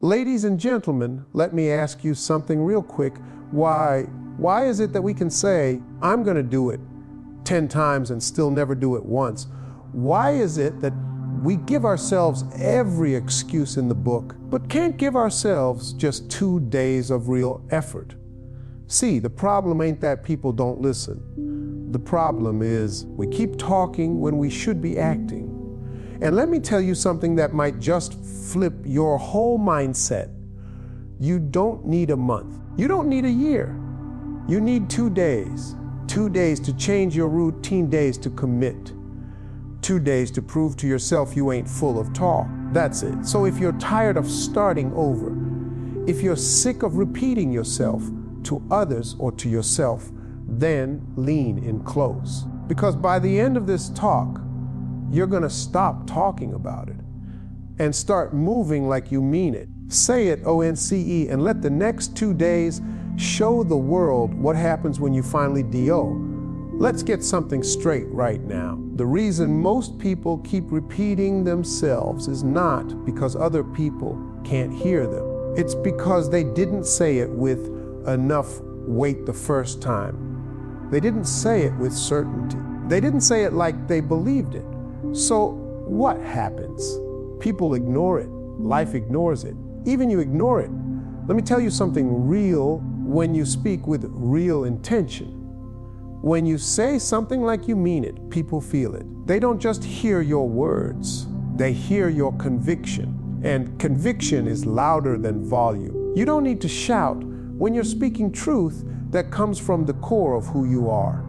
Ladies and gentlemen, let me ask you something real quick. Why is it that we can say, I'm going to do it 10 times and still never do it once? Why is it that we give ourselves every excuse in the book, but can't give ourselves just 2 days of real effort? See, the problem ain't that people don't listen. The problem is we keep talking when we should be acting. And let me tell you something that might just flip your whole mindset. You don't need a month. You don't need a year. You need 2 days. 2 days to change your routine, days to commit. 2 days to prove to yourself you ain't full of talk. That's it. So if you're tired of starting over, if you're sick of repeating yourself to others or to yourself, then lean in close. Because by the end of this talk, you're going to stop talking about it and start moving like you mean it. Say it, ONCE, and let the next 2 days show the world what happens when you finally DO. Let's get something straight right now. The reason most people keep repeating themselves is not because other people can't hear them. It's because they didn't say it with enough weight the first time. They didn't say it with certainty. They didn't say it like they believed it. So what happens? People ignore it. Life ignores it. Even you ignore it. Let me tell you something real when you speak with real intention. When you say something like you mean it, people feel it. They don't just hear your words. They hear your conviction. And conviction is louder than volume. You don't need to shout when you're speaking truth that comes from the core of who you are.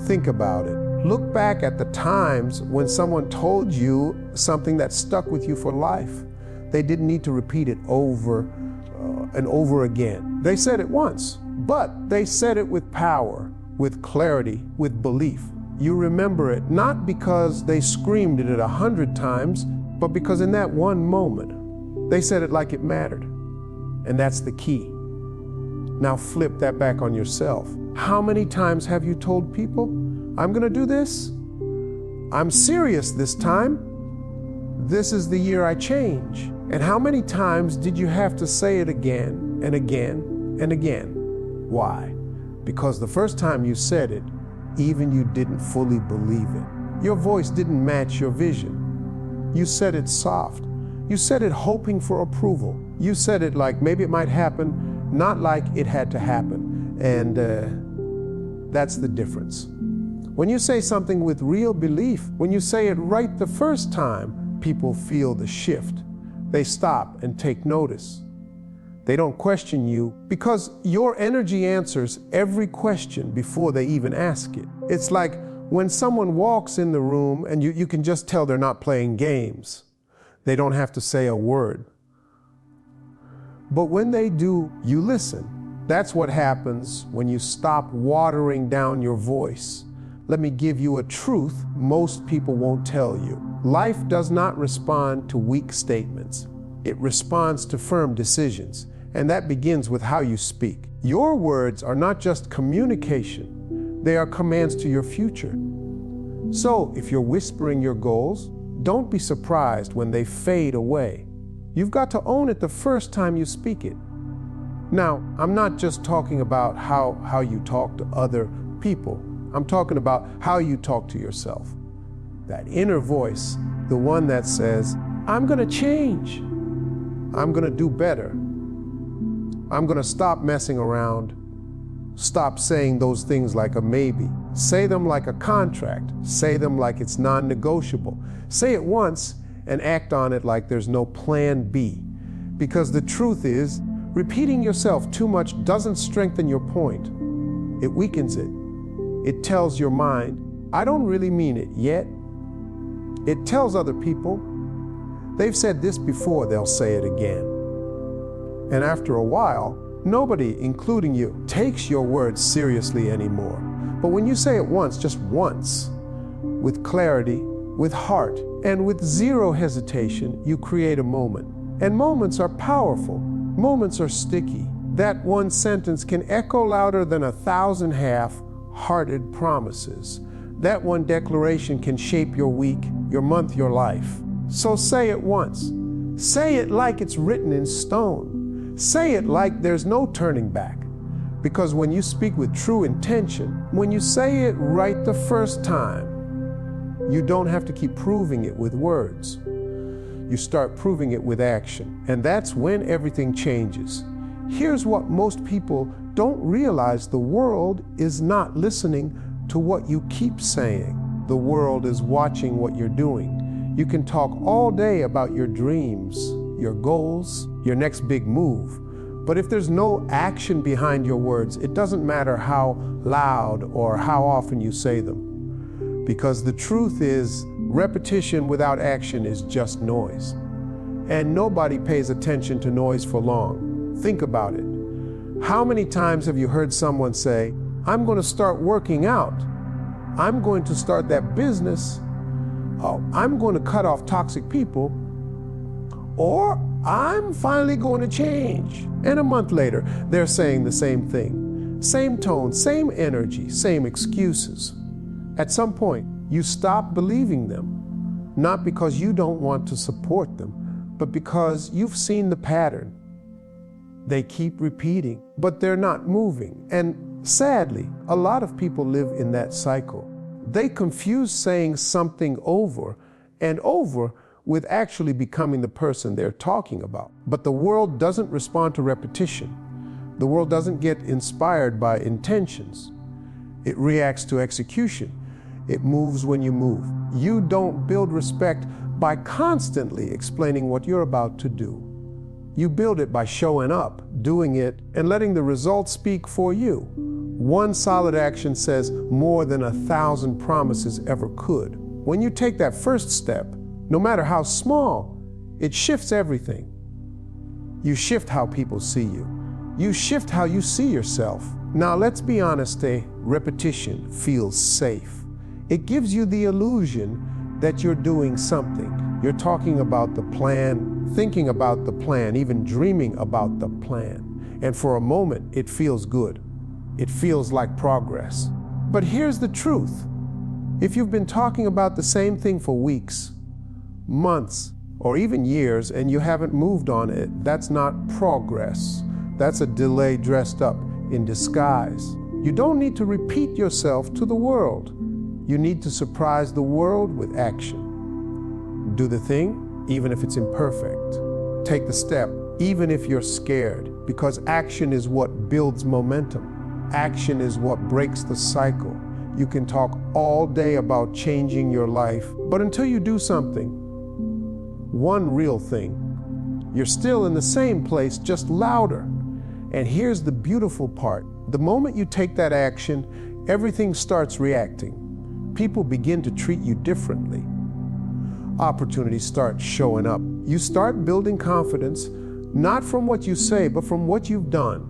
Think about it. Look back at the times when someone told you something that stuck with you for life. They didn't need to repeat it over and over again. They said it once, but they said it with power, with clarity, with belief. You remember it not because they screamed it 100 times, but because in that one moment, they said it like it mattered. And that's the key. Now flip that back on yourself. How many times have you told people, I'm going to do this? I'm serious this time. This is the year I change. And how many times did you have to say it again and again and again? Why? Because the first time you said it, even you didn't fully believe it. Your voice didn't match your vision. You said it soft. You said it hoping for approval. You said it like maybe it might happen, not like it had to happen. And that's the difference. When you say something with real belief, when you say it right the first time, people feel the shift. They stop and take notice. They don't question you because your energy answers every question before they even ask it. It's like when someone walks in the room and you can just tell they're not playing games. They don't have to say a word. But when they do, you listen. That's what happens when you stop watering down your voice. Let me give you a truth most people won't tell you. Life does not respond to weak statements. It responds to firm decisions, and that begins with how you speak. Your words are not just communication, they are commands to your future. So if you're whispering your goals, don't be surprised when they fade away. You've got to own it the first time you speak it. Now, I'm not just talking about how you talk to other people. I'm talking about how you talk to yourself. That inner voice, the one that says, I'm going to change. I'm going to do better. I'm going to stop messing around. Stop saying those things like a maybe. Say them like a contract. Say them like it's non-negotiable. Say it once and act on it like there's no plan B. Because the truth is, repeating yourself too much doesn't strengthen your point. It weakens it. It tells your mind, I don't really mean it yet. It tells other people, they've said this before, they'll say it again. And after a while, nobody, including you, takes your words seriously anymore. But when you say it once, just once, with clarity, with heart, and with zero hesitation, you create a moment. And moments are powerful. Moments are sticky. That one sentence can echo louder than 1,000 half-hearted promises. That one declaration can shape your week, your month, your life. So say it once. Say it like it's written in stone. Say it like there's no turning back. Because when you speak with true intention, when you say it right the first time, you don't have to keep proving it with words. You start proving it with action. And that's when everything changes. Here's what most people don't realize: the world is not listening to what you keep saying. The world is watching what you're doing. You can talk all day about your dreams, your goals, your next big move. But if there's no action behind your words, it doesn't matter how loud or how often you say them. Because the truth is, repetition without action is just noise. And nobody pays attention to noise for long. Think about it. How many times have you heard someone say, "I'm going to start working out. I'm going to start that business. Oh, I'm going to cut off toxic people." Or, "I'm finally going to change." And a month later, they're saying the same thing. Same tone, same energy, same excuses. At some point, you stop believing them, not because you don't want to support them, but because you've seen the pattern. They keep repeating, but they're not moving. And sadly, a lot of people live in that cycle. They confuse saying something over and over with actually becoming the person they're talking about. But the world doesn't respond to repetition. The world doesn't get inspired by intentions. It reacts to execution. It moves when you move. You don't build respect by constantly explaining what you're about to do. You build it by showing up, doing it, and letting the results speak for you. One solid action says more than 1,000 promises ever could. When you take that first step, no matter how small, it shifts everything. You shift how people see you. You shift how you see yourself. Now let's be honest, repetition feels safe. It gives you the illusion that you're doing something. You're talking about the plan, thinking about the plan, even dreaming about the plan. And for a moment, it feels good. It feels like progress. But here's the truth. If you've been talking about the same thing for weeks, months, or even years, and you haven't moved on it, that's not progress. That's a delay dressed up in disguise. You don't need to repeat yourself to the world. You need to surprise the world with action. Do the thing, even if it's imperfect. Take the step, even if you're scared, because action is what builds momentum. Action is what breaks the cycle. You can talk all day about changing your life, but until you do something, one real thing, you're still in the same place, just louder. And here's the beautiful part. The moment you take that action, everything starts reacting. People begin to treat you differently. Opportunities start showing up. You start building confidence, not from what you say, but from what you've done.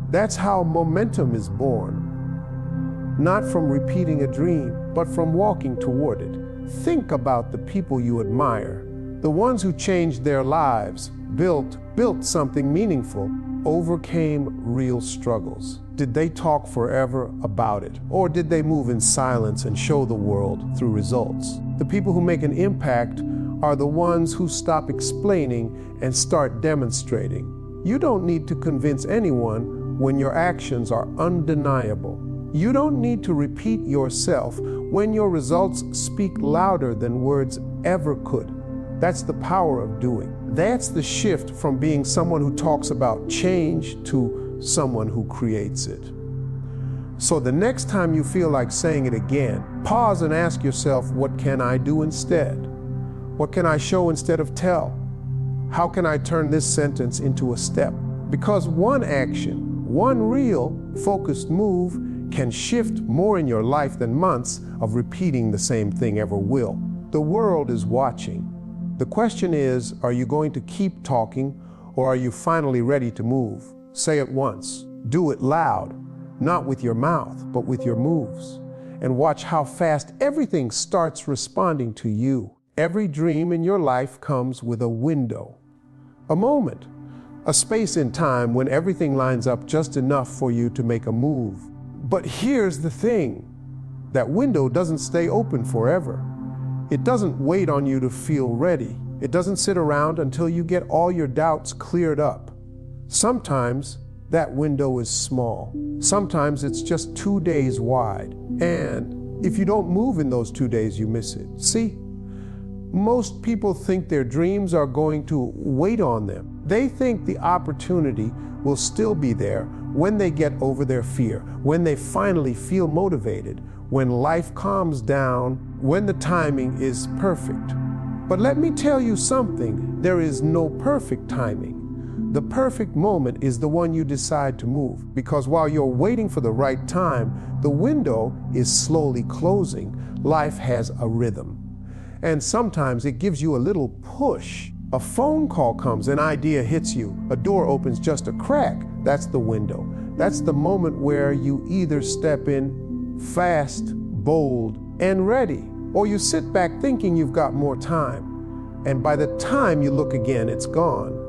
That's how momentum is born. Not from repeating a dream, but from walking toward it. Think about the people you admire, the ones who changed their lives, built something meaningful, overcame real struggles. Did they talk forever about it? Or did they move in silence and show the world through results? The people who make an impact are the ones who stop explaining and start demonstrating. You don't need to convince anyone when your actions are undeniable. You don't need to repeat yourself when your results speak louder than words ever could. That's the power of doing. That's the shift from being someone who talks about change to someone who creates it. So the next time you feel like saying it again, pause and ask yourself, what can I do instead? What can I show instead of tell? How can I turn this sentence into a step? Because one action, one real, focused move can shift more in your life than months of repeating the same thing ever will. The world is watching. The question is, are you going to keep talking, or are you finally ready to move? Say it once. Do it loud, not with your mouth, but with your moves. And watch how fast everything starts responding to you. Every dream in your life comes with a window, a moment, a space in time when everything lines up just enough for you to make a move. But here's the thing. That window doesn't stay open forever. It doesn't wait on you to feel ready. It doesn't sit around until you get all your doubts cleared up. Sometimes that window is small. Sometimes it's just 2 days wide. And if you don't move in those 2 days, you miss it. See, most people think their dreams are going to wait on them. They think the opportunity will still be there when they get over their fear, when they finally feel motivated, when life calms down, when the timing is perfect. But let me tell you something, there is no perfect timing. The perfect moment is the one you decide to move, because while you're waiting for the right time, the window is slowly closing. Life has a rhythm. And sometimes it gives you a little push. A phone call comes, an idea hits you, a door opens just a crack. That's the window. That's the moment where you either step in fast, bold, and ready, or you sit back thinking you've got more time. And by the time you look again, it's gone.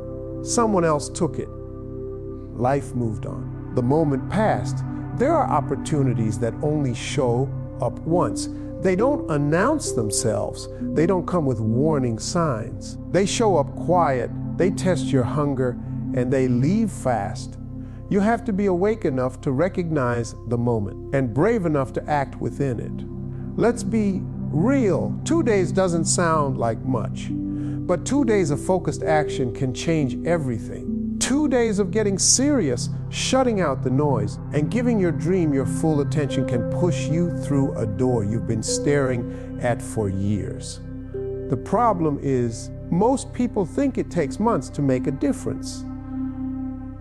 Someone else took it. Life moved on. The moment passed. There are opportunities that only show up once. They don't announce themselves. They don't come with warning signs. They show up quiet, they test your hunger, and they leave fast. You have to be awake enough to recognize the moment and brave enough to act within it. Let's be real. 2 days doesn't sound like much, but 2 days of focused action can change everything. 2 days of getting serious, shutting out the noise, and giving your dream your full attention can push you through a door you've been staring at for years. The problem is, most people think it takes months to make a difference.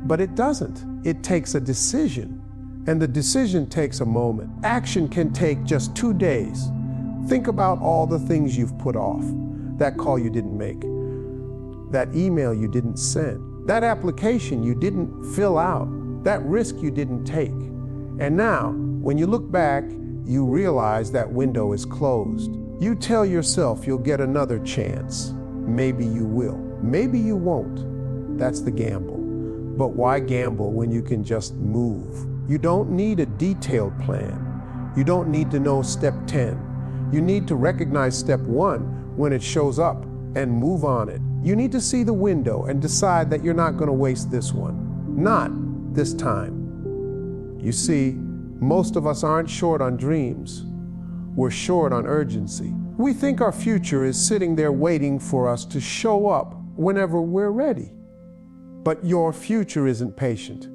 But it doesn't. It takes a decision, and the decision takes a moment. Action can take just 2 days. Think about all the things you've put off. That call you didn't make, that email you didn't send, that application you didn't fill out, that risk you didn't take. And now, when you look back, you realize that window is closed. You tell yourself you'll get another chance. Maybe you will. Maybe you won't. That's the gamble. But why gamble when you can just move? You don't need a detailed plan. You don't need to know step 10. You need to recognize step 1 when it shows up and move on it. You need to see the window and decide that you're not going to waste this one. Not this time. You see, most of us aren't short on dreams. We're short on urgency. We think our future is sitting there waiting for us to show up whenever we're ready. But your future isn't patient.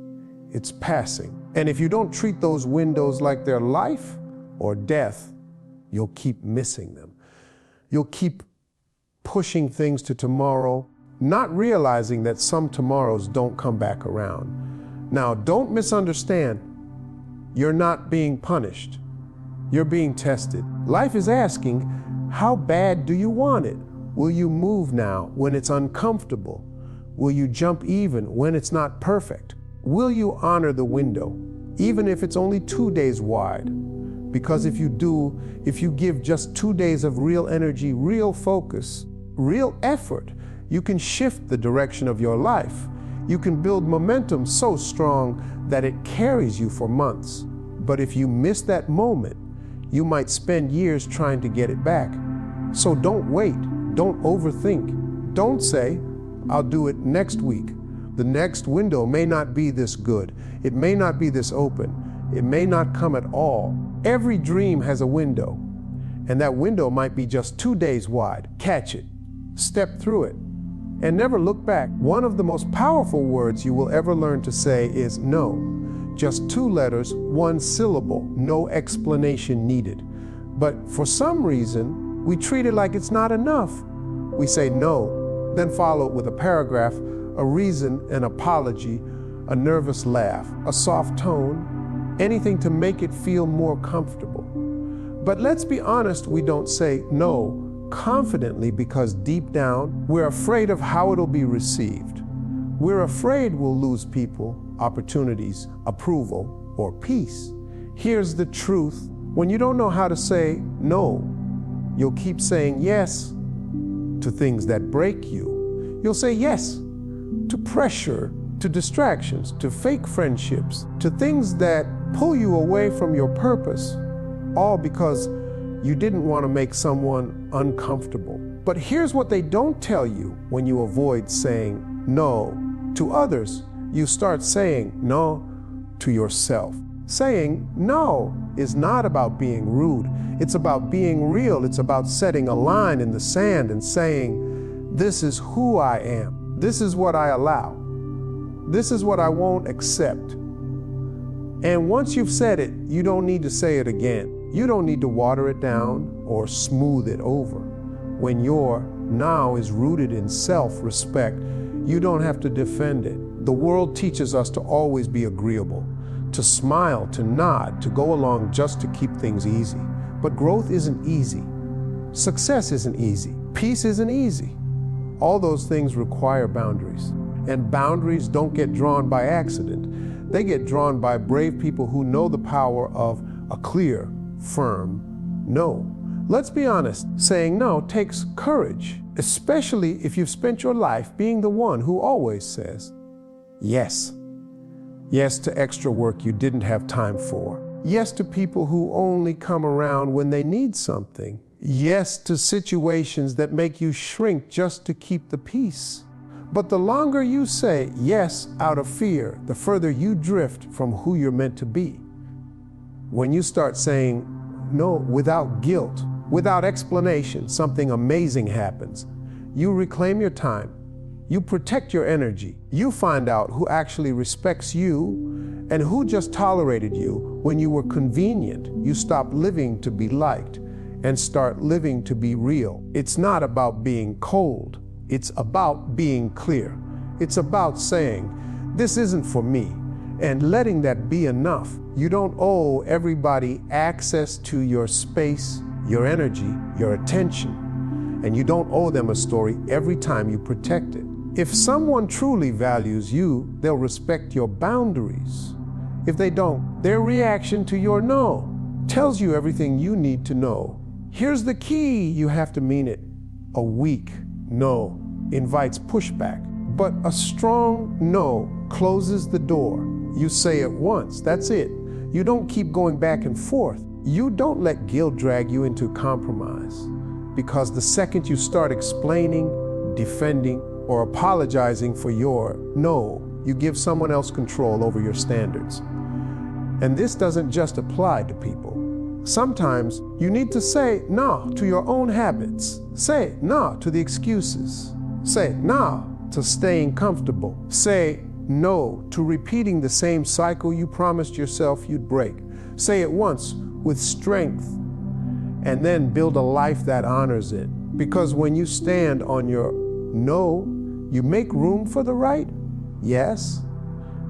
It's passing. And if you don't treat those windows like they're life or death, you'll keep missing them. You'll keep pushing things to tomorrow, not realizing that some tomorrows don't come back around. Now, don't misunderstand. You're not being punished. You're being tested. Life is asking, how bad do you want it? Will you move now when it's uncomfortable? Will you jump even when it's not perfect? Will you honor the window, even if it's only 2 days wide? Because if you do, if you give just 2 days of real energy, real focus, real effort, you can shift the direction of your life. You can build momentum so strong that it carries you for months. But if you miss that moment, you might spend years trying to get it back. So don't wait. Don't overthink. Don't say, I'll do it next week. The next window may not be this good. It may not be this open. It may not come at all. Every dream has a window, and that window might be just 2 days wide. Catch it. Step through it, and never look back. One of the most powerful words you will ever learn to say is no. Just 2 letters, 1 syllable, no explanation needed. But for some reason, we treat it like it's not enough. We say no, then follow it with a paragraph, a reason, an apology, a nervous laugh, a soft tone, anything to make it feel more comfortable. But let's be honest, we don't say no confidently because deep down, we're afraid of how it'll be received. We're afraid we'll lose people, opportunities, approval, or peace. Here's the truth. When you don't know how to say no, you'll keep saying yes to things that break you. You'll say yes to pressure, to distractions, to fake friendships, to things that pull you away from your purpose, all because you didn't want to make someone uncomfortable. But here's what they don't tell you when you avoid saying no to others. You start saying no to yourself. Saying no is not about being rude. It's about being real. It's about setting a line in the sand and saying, this is who I am. This is what I allow. This is what I won't accept. And once you've said it, you don't need to say it again. You don't need to water it down or smooth it over. When your now is rooted in self-respect, you don't have to defend it. The world teaches us to always be agreeable, to smile, to nod, to go along just to keep things easy. But growth isn't easy. Success isn't easy. Peace isn't easy. All those things require boundaries. And boundaries don't get drawn by accident. They get drawn by brave people who know the power of a clear, firm no. Let's be honest, saying no takes courage, especially if you've spent your life being the one who always says yes. Yes to extra work you didn't have time for. Yes to people who only come around when they need something. Yes to situations that make you shrink just to keep the peace. But the longer you say yes out of fear, the further you drift from who you're meant to be. When you start saying no without guilt, without explanation, something amazing happens. You reclaim your time. You protect your energy. You find out who actually respects you and who just tolerated you when you were convenient. You stop living to be liked and start living to be real. It's not about being cold. It's about being clear. It's about saying, this isn't for me, and letting that be enough. You don't owe everybody access to your space, your energy, your attention, and you don't owe them a story every time you protect it. If someone truly values you, they'll respect your boundaries. If they don't, their reaction to your no tells you everything you need to know. Here's the key, you have to mean it. A weak no invites pushback, but a strong no closes the door. You say it once, that's it. You don't keep going back and forth. You don't let guilt drag you into compromise, because the second you start explaining, defending, or apologizing for your no, you give someone else control over your standards. And this doesn't just apply to people. Sometimes you need to say no to your own habits. Say no to the excuses. Say no to staying comfortable. Say no to repeating the same cycle you promised yourself you'd break. Say it once with strength, and then build a life that honors it. Because when you stand on your no, you make room for the right yes.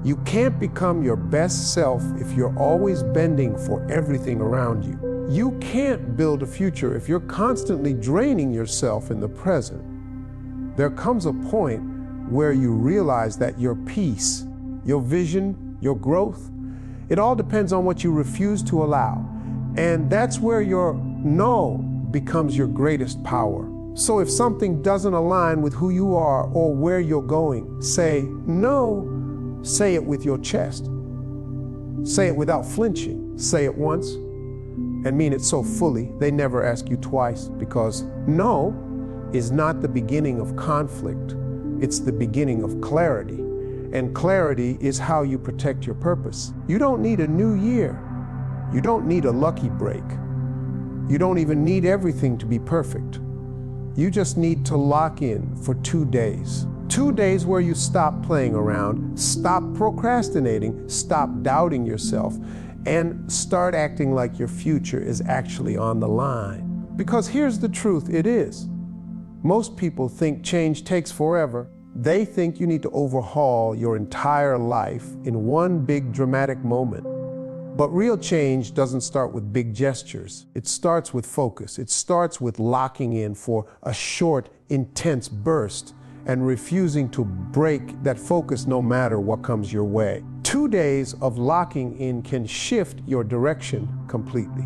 You can't become your best self if you're always bending for everything around you. You can't build a future if you're constantly draining yourself in the present. There comes a point where you realize that your peace, your vision, your growth, it all depends on what you refuse to allow. And that's where your no becomes your greatest power. So if something doesn't align with who you are or where you're going, say no. Say it with your chest. Say it without flinching. Say it once and mean it so fully they never ask you twice, because no is not the beginning of conflict. It's the beginning of clarity. And clarity is how you protect your purpose. You don't need a new year. You don't need a lucky break. You don't even need everything to be perfect. You just need to lock in for 2 days. 2 days where you stop playing around, stop procrastinating, stop doubting yourself, and start acting like your future is actually on the line. Because here's the truth, it is. Most people think change takes forever. They think you need to overhaul your entire life in one big dramatic moment. But real change doesn't start with big gestures. It starts with focus. It starts with locking in for a short, intense burst and refusing to break that focus no matter what comes your way. 2 days of locking in can shift your direction completely.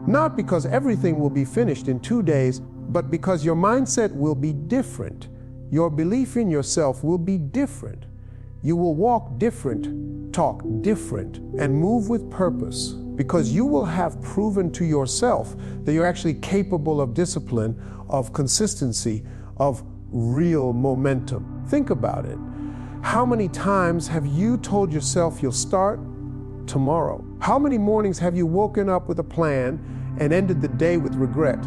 Not because everything will be finished in 2 days, but because your mindset will be different. Your belief in yourself will be different. You will walk different, talk different, and move with purpose. because you will have proven to yourself that you're actually capable of discipline, of consistency, of real momentum. Think about it. How many times have you told yourself you'll start tomorrow? How many mornings have you woken up with a plan and ended the day with regret?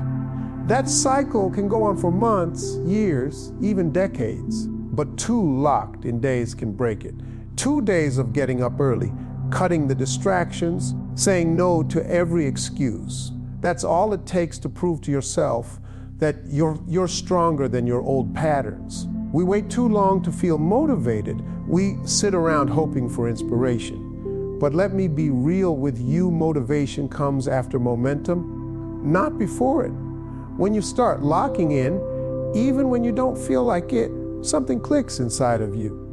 That cycle can go on for months, years, even decades. But 2 locked-in days can break it. 2 days of getting up early, cutting the distractions, saying no to every excuse. That's all it takes to prove to yourself that you're stronger than your old patterns. We wait too long to feel motivated. We sit around hoping for inspiration. But let me be real with you, motivation comes after momentum, not before it. When you start locking in, even when you don't feel like it, something clicks inside of you.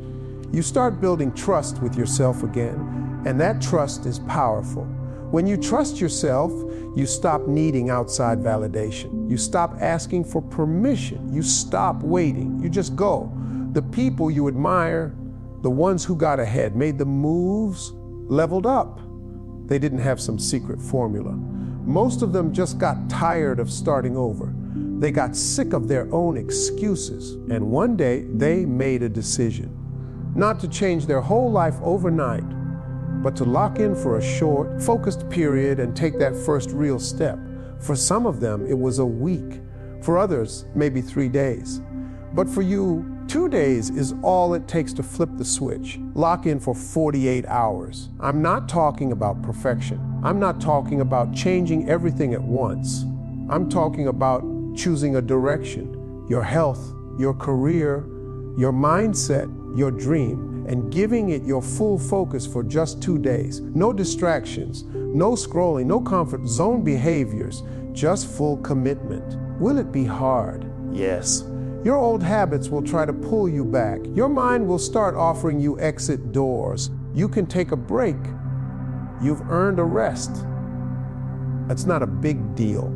You start building trust with yourself again, and that trust is powerful. When you trust yourself, you stop needing outside validation. You stop asking for permission. You stop waiting. You just go. The people you admire, the ones who got ahead, made the moves, leveled up. They didn't have some secret formula. Most of them just got tired of starting over. They got sick of their own excuses. And one day, they made a decision. Not to change their whole life overnight, but to lock in for a short, focused period and take that first real step. For some of them, it was a week. For others, maybe 3 days. But for you, 2 days is all it takes to flip the switch. Lock in for 48 hours. I'm not talking about perfection. I'm not talking about changing everything at once. I'm talking about choosing a direction, your health, your career, your mindset, your dream, and giving it your full focus for just 2 days. No distractions, no scrolling, no comfort zone behaviors, just full commitment. Will it be hard? Yes. Your old habits will try to pull you back. Your mind will start offering you exit doors. You can take a break. You've earned a rest. That's not a big deal.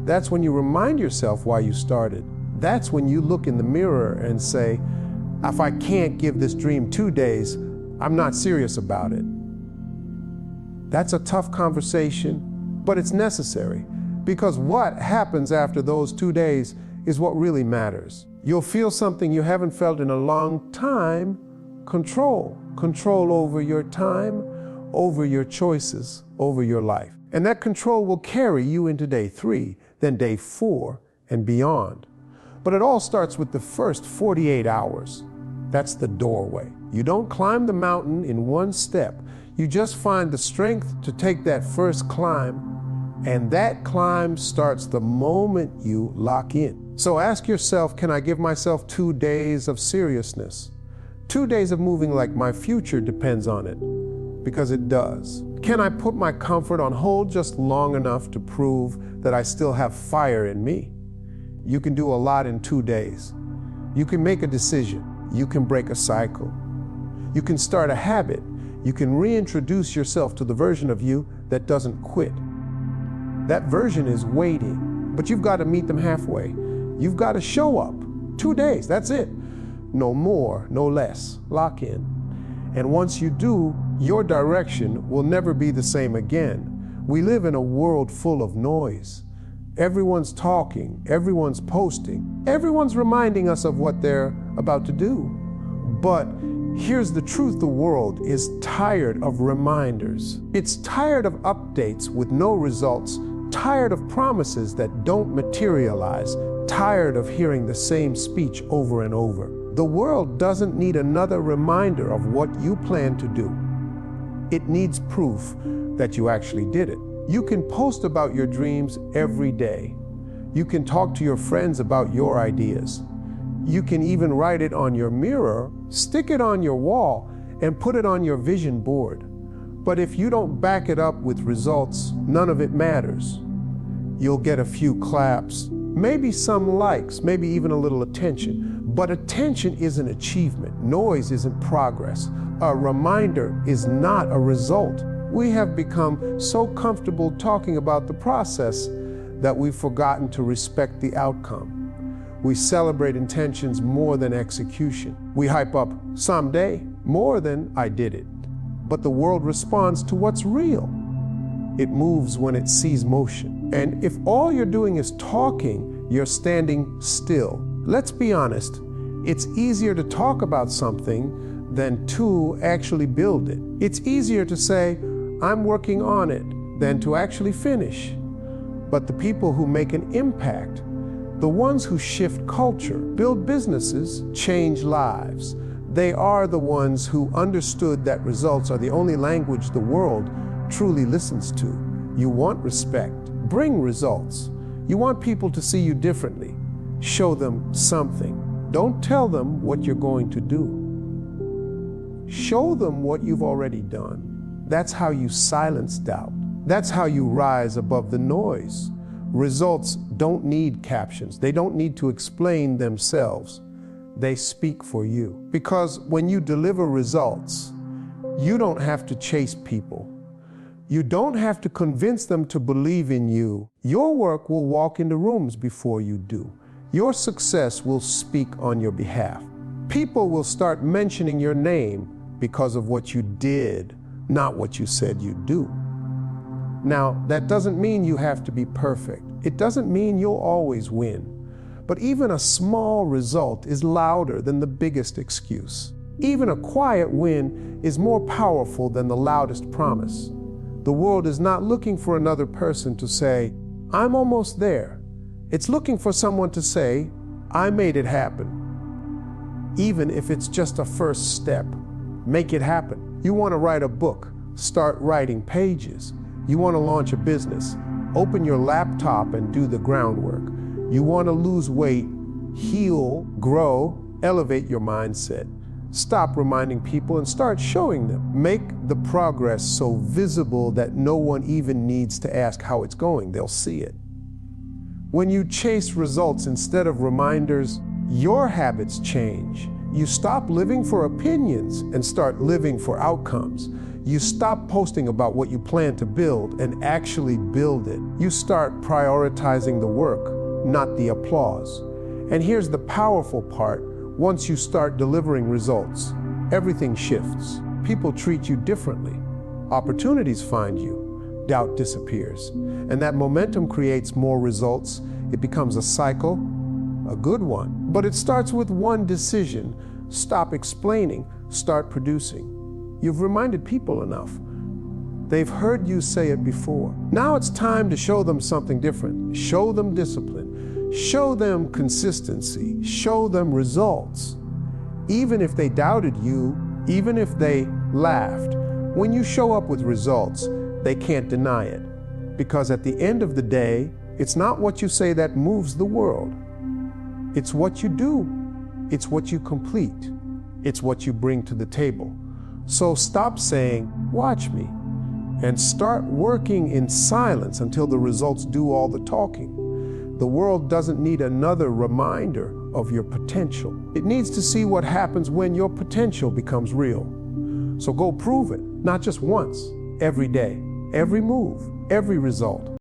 That's when you remind yourself why you started. That's when you look in the mirror and say, if I can't give this dream 2 days, I'm not serious about it. That's a tough conversation, but it's necessary, because what happens after those 2 days is what really matters. You'll feel something you haven't felt in a long time: control. Control over your time, over your choices, over your life. And that control will carry you into day 3, then day 4, and beyond. But it all starts with the first 48 hours. That's the doorway. You don't climb the mountain in one step. You just find the strength to take that first climb, and that climb starts the moment you lock in. So ask yourself, can I give myself 2 days of seriousness? 2 days of moving like my future depends on it, because it does. Can I put my comfort on hold just long enough to prove that I still have fire in me? You can do a lot in 2 days. You can make a decision. You can break a cycle. You can start a habit. You can reintroduce yourself to the version of you that doesn't quit. That version is waiting, but you've got to meet them halfway. You've got to show up. 2 days, that's it. No more, no less. Lock in. And once you do, your direction will never be the same again. We live in a world full of noise. Everyone's talking, everyone's posting, everyone's reminding us of what they're about to do. But here's the truth: the world is tired of reminders. It's tired of updates with no results, tired of promises that don't materialize, tired of hearing the same speech over and over. The world doesn't need another reminder of what you plan to do. It needs proof that you actually did it. You can post about your dreams every day. You can talk to your friends about your ideas. You can even write it on your mirror, stick it on your wall, and put it on your vision board. But if you don't back it up with results, none of it matters. You'll get a few claps, maybe some likes, maybe even a little attention. But attention is an achievement. Noise isn't progress. A reminder is not a result. We have become so comfortable talking about the process that we've forgotten to respect the outcome. We celebrate intentions more than execution. We hype up someday more than I did it. But the world responds to what's real. It moves when it sees motion. And if all you're doing is talking, you're standing still. Let's be honest, it's easier to talk about something than to actually build it. It's easier to say, I'm working on it, than to actually finish. But the people who make an impact, the ones who shift culture, build businesses, change lives, they are the ones who understood that results are the only language the world truly listens to. You want respect, bring results. You want people to see you differently. Show them something. Don't tell them what you're going to do. Show them what you've already done. That's how you silence doubt. That's how you rise above the noise. Results don't need captions. They don't need to explain themselves. They speak for you. Because when you deliver results, you don't have to chase people. You don't have to convince them to believe in you. Your work will walk into rooms before you do. Your success will speak on your behalf. People will start mentioning your name because of what you did, not what you said you'd do. Now, that doesn't mean you have to be perfect. It doesn't mean you'll always win. But even a small result is louder than the biggest excuse. Even a quiet win is more powerful than the loudest promise. The world is not looking for another person to say, I'm almost there. It's looking for someone to say, I made it happen. Even if it's just a first step, make it happen. You want to write a book, start writing pages. You want to launch a business, open your laptop and do the groundwork. You want to lose weight, heal, grow, elevate your mindset. Stop reminding people and start showing them. Make the progress so visible that no one even needs to ask how it's going. They'll see it. When you chase results instead of reminders, your habits change. You stop living for opinions and start living for outcomes. You stop posting about what you plan to build and actually build it. You start prioritizing the work, not the applause. And here's the powerful part. Once you start delivering results, everything shifts. People treat you differently. Opportunities find you. Doubt disappears. And that momentum creates more results. It becomes a cycle, a good one. But it starts with one decision. Stop explaining, start producing. You've reminded people enough. They've heard you say it before. Now it's time to show them something different. Show them discipline. Show them consistency. Show them results. Even if they doubted you, even if they laughed, when you show up with results, they can't deny it. Because at the end of the day, it's not what you say that moves the world. It's what you do. It's what you complete. It's what you bring to the table. So stop saying, watch me, and start working in silence until the results do all the talking. The world doesn't need another reminder of your potential. It needs to see what happens when your potential becomes real. So go prove it, not just once, every day, every move, every result.